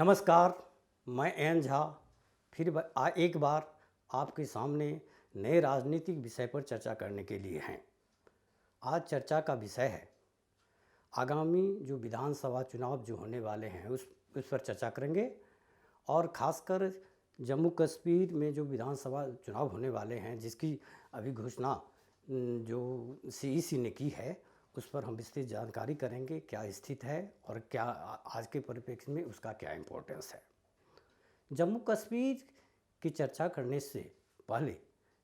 नमस्कार, मैं एन झा फिर एक बार आपके सामने नए राजनीतिक विषय पर चर्चा करने के लिए हैं। आज चर्चा का विषय है आगामी जो विधानसभा चुनाव जो होने वाले हैं उस पर चर्चा करेंगे और ख़ासकर जम्मू कश्मीर में जो विधानसभा चुनाव होने वाले हैं जिसकी अभी घोषणा जो सीईसी ने की है उस पर हम विस्तृत जानकारी करेंगे, क्या स्थिति है और क्या आज के परिप्रेक्ष्य में उसका क्या इम्पोर्टेंस है। जम्मू कश्मीर की चर्चा करने से पहले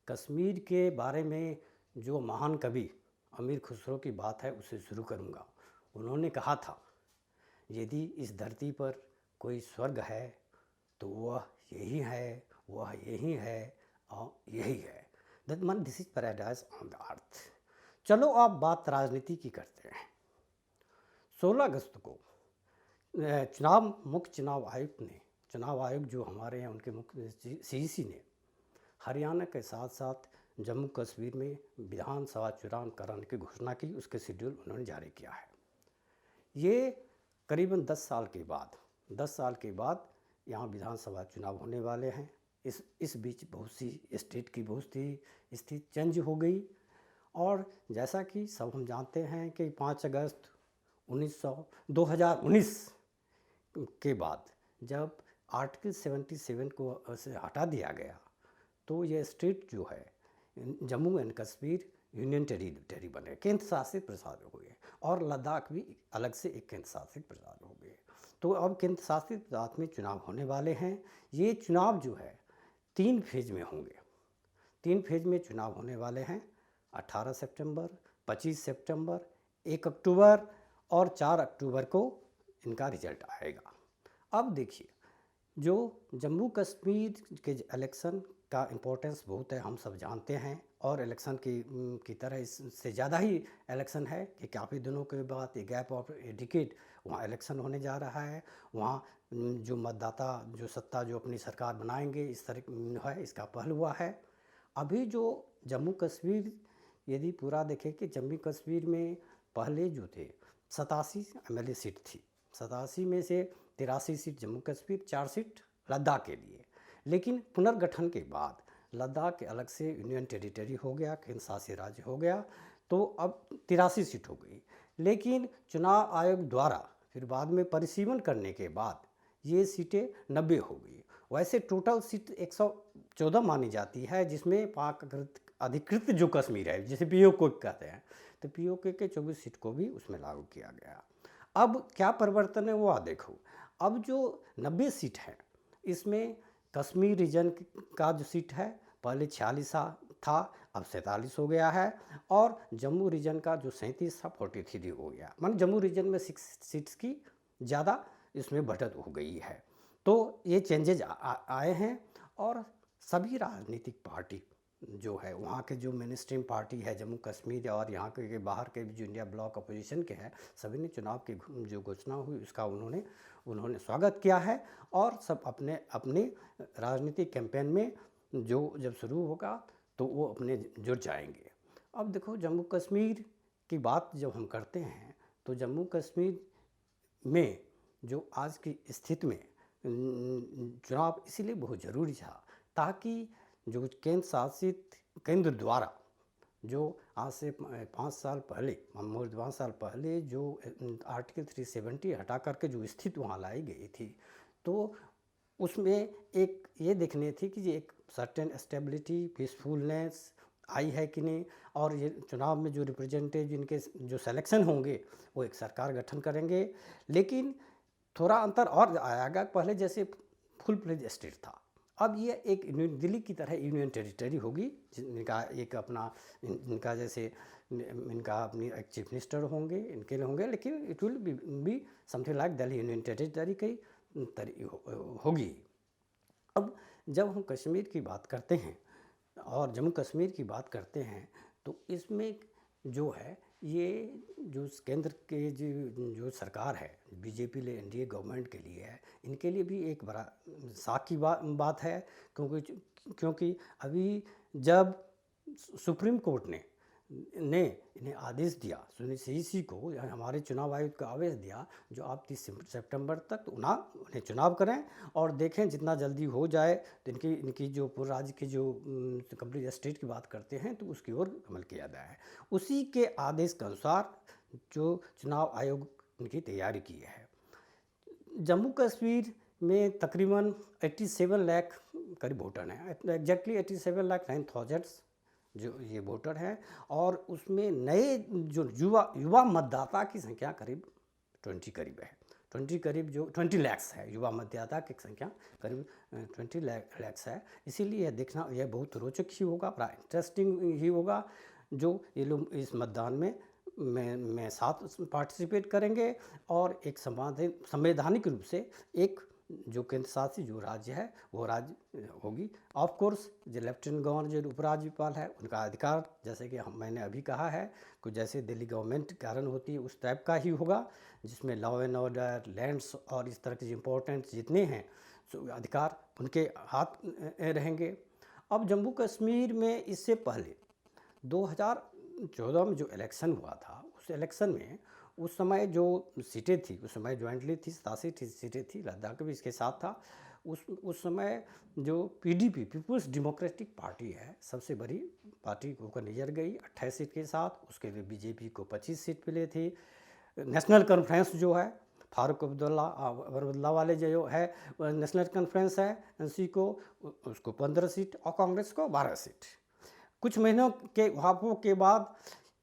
कश्मीर के बारे में जो महान कवि अमीर खुसरो की बात है उसे शुरू करूँगा। उन्होंने कहा था, यदि इस धरती पर कोई स्वर्ग है तो वह यही है, वह यही है और यही है। That means this is paradise on the earth. चलो अब बात राजनीति की करते हैं। 16 अगस्त को मुख्य चुनाव आयुक्त ने, चुनाव आयोग जो हमारे हैं उनके मुख्य सीईसी ने हरियाणा के साथ साथ जम्मू कश्मीर में विधानसभा चुनाव कराने की घोषणा की। उसके शेड्यूल उन्होंने जारी किया है। ये करीबन 10 साल के बाद यहाँ विधानसभा चुनाव होने वाले हैं। इस बीच बहुत सी स्टेट की बहुत सी स्थिति चेंज हो गई और जैसा कि सब हम जानते हैं कि 5 अगस्त 2019 के बाद जब आर्टिकल 77 को से हटा दिया गया तो ये स्टेट जो है Jammu and Kashmir union territory बने, केंद्र शासित प्रदेश हो गए और लद्दाख भी अलग से एक केंद्र शासित प्रदेश हो गए। तो अब केंद्र शासित प्रदेश में चुनाव होने वाले हैं। ये चुनाव जो है 3 फेज में होंगे। 3 फेज में चुनाव होने वाले हैं। 18 सितंबर, 25 सितंबर, 1 अक्टूबर और 4 अक्टूबर को इनका रिजल्ट आएगा। अब देखिए, जो जम्मू कश्मीर के इलेक्शन का इम्पोर्टेंस बहुत है, हम सब जानते हैं और इलेक्शन की तरह इससे ज़्यादा ही इलेक्शन है कि काफ़ी दिनों के बाद एक गैप ऑफ डिकेड वहाँ इलेक्शन होने जा रहा है। वहाँ जो मतदाता जो सत्ता जो अपनी सरकार बनाएंगे इस तरह है, इसका पहल हुआ है। अभी जो जम्मू कश्मीर यदि पूरा देखें कि जम्मू कश्मीर में पहले जो थे 87 एमएलए सीट थी। 87 में से 83 सीट जम्मू कश्मीर, 4 सीट लद्दाख के लिए। लेकिन पुनर्गठन के बाद लद्दाख अलग से यूनियन टेरिटरी हो गया, केंद्र शासित राज्य हो गया, तो अब 83 सीट हो गई। लेकिन चुनाव आयोग द्वारा फिर बाद में परिसीमन करने के बाद ये सीटें 90 हो गई। वैसे टोटल सीट 114 मानी जाती है, जिसमें पाक अधिकृत जो कश्मीर है जिसे पीओके कहते हैं, तो पीओके के 24 सीट को भी उसमें लागू किया गया। अब क्या परिवर्तन है वो आप देखो। अब जो 90 सीट है इसमें कश्मीर रीजन का जो सीट है पहले 46 था, अब 47 हो गया है और जम्मू रीजन का जो 37 था 43 हो गया। मान जम्मू रीजन में 6 सीट्स की ज़्यादा इसमें बढ़त हो गई है। तो ये चेंजेज आए हैं और सभी राजनीतिक पार्टी जो है वहाँ के जो मेन स्ट्रीम पार्टी है जम्मू कश्मीर और यहाँ के बाहर के जो इंडिया ब्लॉक अपोजिशन के हैं, सभी ने चुनाव की जो घोषणा हुई उसका उन्होंने स्वागत किया है और सब अपने अपने राजनीतिक कैंपेन में जो जब शुरू होगा तो वो अपने जुड़ जाएंगे। अब देखो, जम्मू कश्मीर की बात जब हम करते हैं तो जम्मू कश्मीर में जो आज की स्थिति में चुनाव इसीलिए बहुत ज़रूरी था ताकि जो केंद्र शासित केंद्र द्वारा जो आज से 5 साल पहले 5 साल पहले जो आर्टिकल 370 हटा करके जो स्थिति वहाँ लाई गई थी, तो उसमें एक ये देखने थी कि ये एक सर्टेन स्टेबिलिटी पीसफुलनेस आई है कि नहीं, और ये चुनाव में जो रिप्रेजेंटेटिव जिनके जो सिलेक्शन होंगे वो एक सरकार गठन करेंगे। लेकिन थोड़ा अंतर और आएगा, पहले जैसे फुल फ्लेज स्टेट था, अब ये एक दिल्ली की तरह यूनियन टेरिटरी होगी जिनका एक अपना इनका जैसे इनका अपनी एक चीफ मिनिस्टर होंगे, इनके लिए होंगे, लेकिन it will be something like Delhi union territory की होगी। अब जब हम कश्मीर की बात करते हैं और जम्मू कश्मीर की बात करते हैं तो इसमें जो है ये जो केंद्र के जो सरकार है बीजेपी ले एनडीए गवर्नमेंट के लिए है, इनके लिए भी एक बड़ा साख की बात है क्योंकि अभी जब सुप्रीम कोर्ट ने ने इन्हें आदेश दिया, CEC को हमारे चुनाव आयोग को आदेश दिया जो आप 30 सितंबर तक उन्हें चुनाव करें और देखें जितना जल्दी हो जाए तो इनकी जो पूरे राज्य की जो कंप्लीट स्टेट की बात करते हैं तो उसकी ओर अमल किया जाए। उसी के आदेश के अनुसार जो चुनाव आयोग इनकी तैयारी की है। जम्मू कश्मीर में तकरीबन 87 लाख करीब वोटर हैं, एग्जैक्टली 87,09,000 जो ये वोटर हैं, और उसमें नए जो युवा मतदाता की संख्या करीब 20 करीब है, 20 लाख है। युवा मतदाता की संख्या करीब 20 लाख है। इसीलिए यह देखना यह बहुत रोचक ही होगा, बड़ा इंटरेस्टिंग ही होगा जो ये लोग इस मतदान में साथ पार्टिसिपेट करेंगे और एक संवैधानिक रूप से एक जो केंद्र शासित जो राज्य है वो राज्य होगी। ऑफ कोर्स जो लेफ्टिनेंट गवर्नर जो उपराज्यपाल है उनका अधिकार, जैसे कि मैंने अभी कहा है, कुछ जैसे दिल्ली गवर्नमेंट कारण होती है उस टाइप का ही होगा, जिसमें लॉ एंड ऑर्डर, लैंड्स और इस तरह के इम्पोर्टेंट जितने हैं अधिकार उनके हाथ रहेंगे। अब जम्मू कश्मीर में इससे पहले 2014 में जो इलेक्शन हुआ था, उस इलेक्शन में उस समय जो सीटें थी, उस समय ज्वाइंटली थी 87 सीटें थी, लद्दाख भी इसके साथ था। उस समय जो PDP पीपुल्स डेमोक्रेटिक पार्टी है सबसे बड़ी पार्टी होकर नजर गई 28 सीट के साथ। उसके लिए BJP को 25 सीट मिले थे। नेशनल कॉन्फ्रेंस जो है फारूक अब्दुल्ला वाले जो है नेशनल कॉन्फ्रेंस है NC को, उसको 15 सीट और कांग्रेस को 12 सीट। कुछ महीनों के वहापों के बाद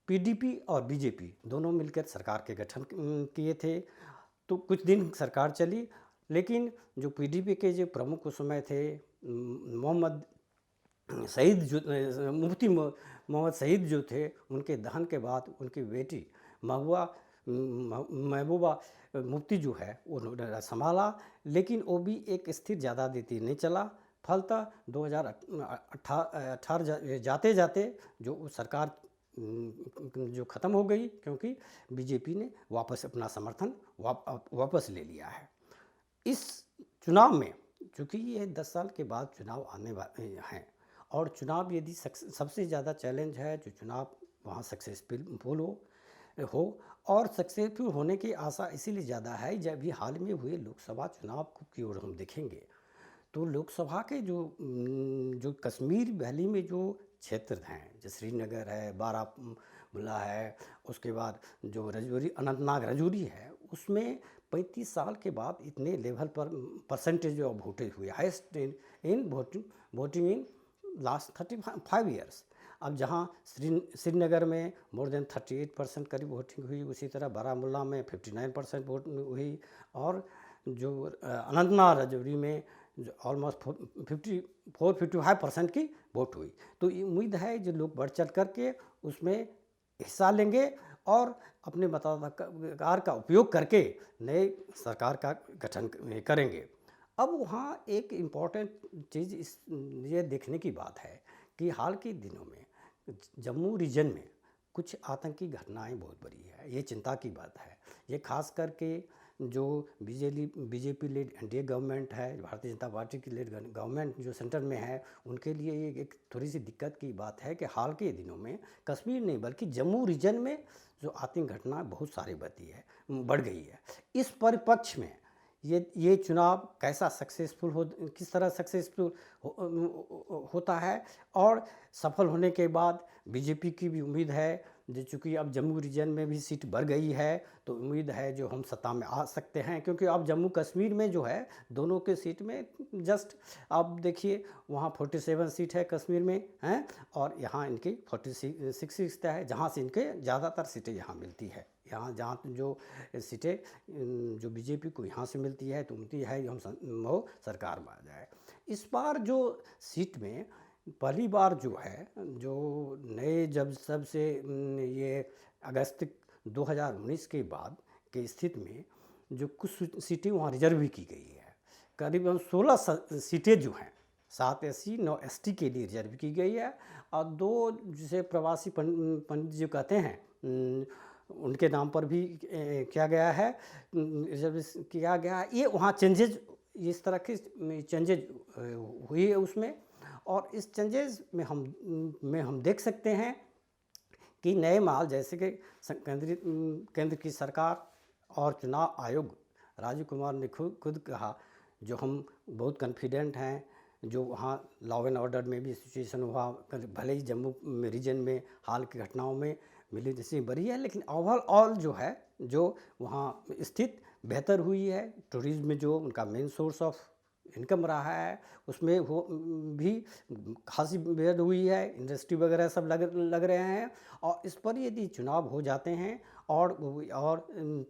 PDP और BJP दोनों मिलकर सरकार के गठन किए थे, तो कुछ दिन सरकार चली, लेकिन जो PDP के जो प्रमुख उस समय थे मोहम्मद शहीद जो मुफ्ती मोहम्मद शहीद जो थे, उनके दहन के बाद उनकी बेटी महबूबा मुफ्ती जो है उन्होंने संभाला, लेकिन वो भी एक स्थिर ज़्यादा देती नहीं चला। फलतः 2018 जाते जाते जो सरकार जो ख़त्म हो गई, क्योंकि BJP ने वापस अपना समर्थन वापस ले लिया है। इस चुनाव में चूँकि ये 10 साल के बाद चुनाव आने वाले हैं और चुनाव यदि सबसे ज़्यादा चैलेंज है जो चुनाव वहाँ सक्सेसफुल हो और सक्सेसफुल होने की आशा इसीलिए ज़्यादा है जब भी हाल में हुए लोकसभा चुनाव की ओर हम देखेंगे तो लोकसभा के जो कश्मीर वैली में जो क्षेत्र हैं, जो श्रीनगर है, बारामूला है, उसके बाद जो रजौरी अनंतनाग रजौरी है, उसमें 35 साल के बाद इतने लेवल पर परसेंटेज ऑफ वोटेज हुए, heist in voting in last 35 years. अब जहां श्रीनगर में मोर देन 38% करीब वोटिंग हुई, उसी तरह बारामूला में 59% वोट हुई, और जो अनंतनाग रजौरी में ऑलमोस्ट 54-55% की वोट हुई। तो ये उम्मीद है जो लोग बढ़ चढ़ करके उसमें हिस्सा लेंगे और अपने मताधिकार का उपयोग करके नए सरकार का गठन करेंगे। अब वहाँ एक इम्पॉर्टेंट चीज़ ये देखने की बात है कि हाल के दिनों में जम्मू रीजन में कुछ आतंकी घटनाएं बहुत बड़ी है। ये चिंता की बात है। ये खास करके जो BJP लेड NDA गवर्नमेंट है, भारतीय जनता पार्टी की लेड गवर्नमेंट जो सेंटर में है, उनके लिए ये एक थोड़ी सी दिक्कत की बात है कि हाल के दिनों में कश्मीर नहीं बल्कि जम्मू रीजन में जो आतंकी घटना बहुत सारी बढ़ गई है। इस परिप्रेक्ष्य में ये चुनाव कैसा सक्सेसफुल किस तरह सक्सेसफुल होता है, और सफल होने के बाद BJP की भी उम्मीद है, चूँकि अब जम्मू रीजन में भी सीट बढ़ गई है तो उम्मीद है जो हम सत्ता में आ सकते हैं, क्योंकि अब जम्मू कश्मीर में जो है दोनों के सीट में जस्ट आप देखिए वहाँ 47 सीट है कश्मीर में हैं, और यहाँ इनकी 46 सीट है, जहाँ से इनके ज़्यादातर सीटें यहाँ मिलती है। यहाँ जहाँ जो सीटें जो BJP को यहाँ से मिलती है तो उम्मीद है हम सरकार में आ जाए। इस बार जो सीट में पहली बार जो है जो नए जब से ये अगस्त 2019 के बाद के स्थिति में जो कुछ सीटें वहाँ रिजर्व भी की गई है। करीबन 16 सीटें जो हैं 7 SC 9 ST के लिए रिजर्व की गई है, और 2 जिसे प्रवासी पंडित जो कहते हैं उनके नाम पर भी किया गया है, रिजर्व किया गया है। ये वहाँ चेंजेज इस तरह के चेंजेज हुई है उसमें, और इस चेंजेस में हम देख सकते हैं कि नए माहौल जैसे कि केंद्र की सरकार और चुनाव आयोग, राजीव कुमार ने खुद कहा, जो हम बहुत कॉन्फिडेंट हैं, जो वहाँ लॉ एंड ऑर्डर में भी सिचुएशन हुआ, भले ही जम्मू में रीजन में हाल की घटनाओं में मिलिटेंसी बढ़ी है, लेकिन ओवरऑल जो है, जो वहाँ स्थिति बेहतर हुई है। टूरिज्म में जो उनका मेन सोर्स ऑफ इनकम रहा है, उसमें वो भी खासी बेहद हुई है, इंडस्ट्री वगैरह सब लग रहे हैं। और इस पर यदि चुनाव हो जाते हैं और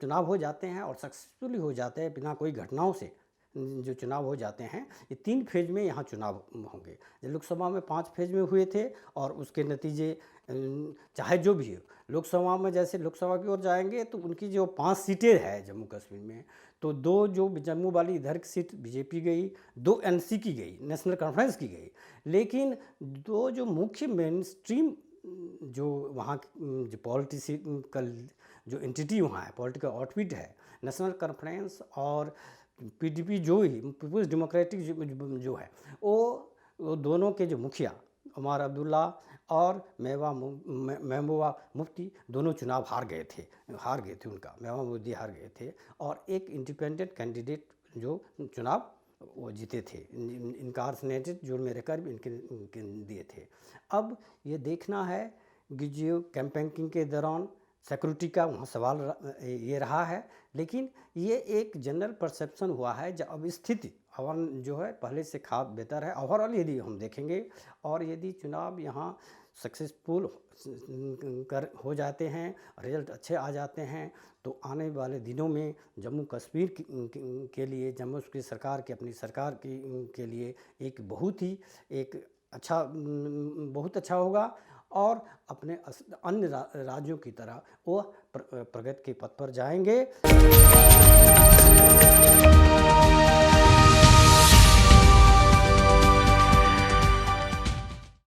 चुनाव हो जाते हैं और सक्सेसफुली हो जाते हैं बिना कोई घटनाओं से, जो चुनाव हो जाते हैं, ये 3 फेज़ में यहाँ चुनाव होंगे। लोकसभा में 5 फेज़ में हुए थे और उसके नतीजे चाहे जो भी हो, लोकसभा में जैसे लोकसभा की ओर जाएंगे तो उनकी जो 5 सीटें हैं जम्मू कश्मीर में, तो 2 जो जम्मू वाली इधर की सीट बीजेपी गई, 2 एनसी की गई, नेशनल कॉन्फ्रेंस की गई। लेकिन 2 जो मुख्य मेन स्ट्रीम जो वहाँ जो पॉलिटिकल जो एंटिटी वहाँ है, पॉलिटिकल आउटफिट है, नेशनल कॉन्फ्रेंस और पीडीपी जो ही पीपुल्स डेमोक्रेटिक जो है, वो दोनों के जो मुखिया उमर अब्दुल्ला और महबूबा मुफ्ती दोनों चुनाव हार गए थे उनका, महबूबा मुफ्ती हार गए थे और एक इंडिपेंडेंट कैंडिडेट जो चुनाव वो जीते थे, इनकार्सनेटेड जो में रहकर भी इनके दिए थे। अब ये देखना है कि जो कैंपेनिंग के दौरान सिक्योरिटी का वहाँ सवाल ये रहा है, लेकिन ये एक जनरल परसेप्शन हुआ है जब अब स्थिति और जो है पहले से खास बेहतर है ओवरऑल यदि हम देखेंगे। और यदि चुनाव यहाँ सक्सेसफुल हो जाते हैं, रिजल्ट अच्छे आ जाते हैं, तो आने वाले दिनों में जम्मू कश्मीर के लिए, जम्मू की सरकार की, अपनी सरकार के लिए एक बहुत अच्छा होगा और अपने अन्य राज्यों की तरह वो प्रगति के पथ पर जाएंगे।